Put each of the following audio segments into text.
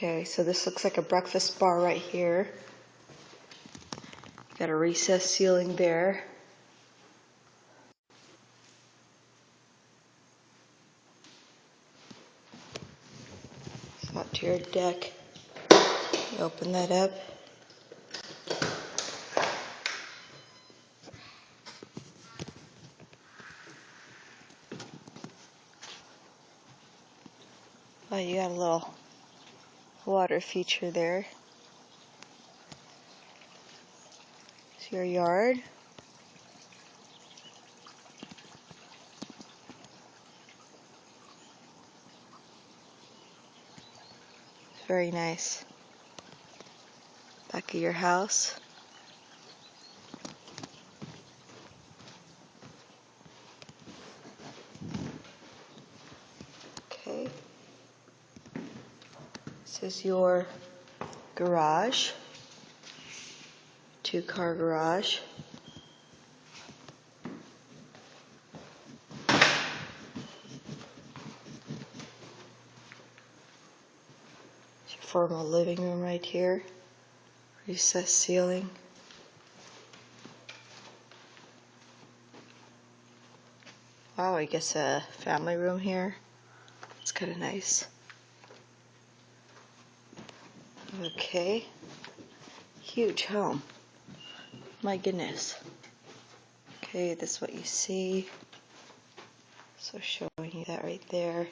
Okay, so this looks like a breakfast bar right here. Got a recessed ceiling there. So out to your deck. You open that up. Oh, you got a little water feature there. It's your yard. It's very nice. Back of your house. Okay. This is your garage. 2-car garage. It's your formal living room right here. Recessed ceiling. Wow, I guess a family room here. It's kind of nice. Okay. Huge home. My goodness. Okay, this is what you see. So showing you that right there.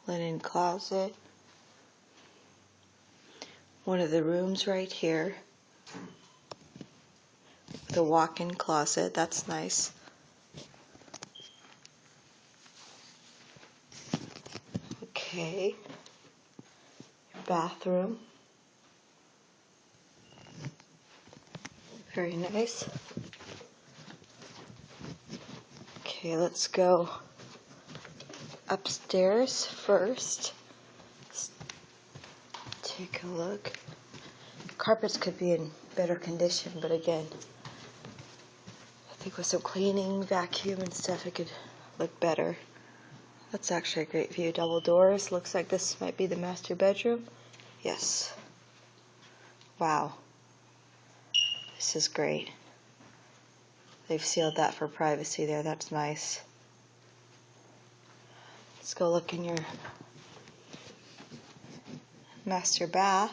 Linen closet. One of the rooms right here. The walk-in closet. That's nice. Okay. Bathroom. Very nice. Okay, let's go upstairs first. Let's take a look. Carpets could be in better condition, but again, I think with some cleaning, vacuum and stuff, it could look better. That's actually a great view. Double doors. Looks like this might be the master bedroom. Yes. Wow. This is great. They've sealed that for privacy there. That's nice. Let's go look in your master bath.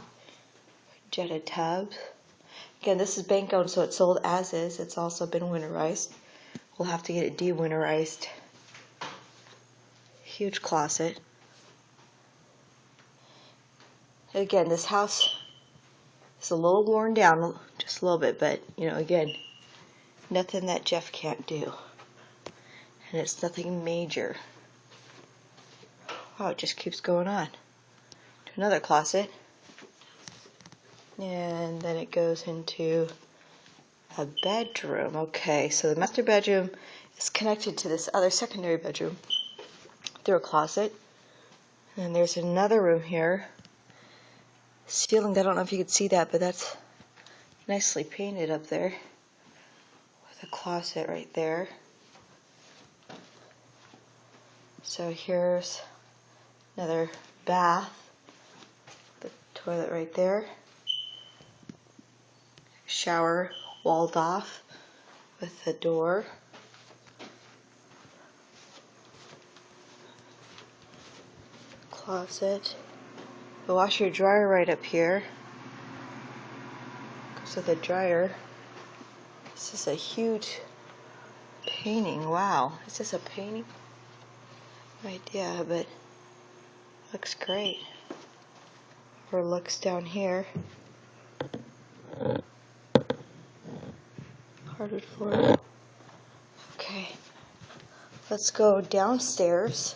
Jetted tubs. Again, this is bank owned, so it's sold as is. It's also been winterized. We'll have to get it de-winterized. Huge closet. Again, this house is a little worn down, just a little bit, but you know, again, nothing that Jeff can't do. And it's nothing major. Wow, it just keeps going on. To another closet. And then it goes into a bedroom. Okay, so the master bedroom is connected to this other secondary bedroom through a closet. And there's another room here. Ceiling, I don't know if you could see that, but that's nicely painted up there. With a closet right there. So here's another bath. The toilet right there. Shower walled off with a door. Closet. The washer dryer right up here. Goes with a dryer. This is a huge painting. Wow. Is this a painting? No idea, but looks great. Overlooks down here. Hardwood floor. Okay. Let's go downstairs.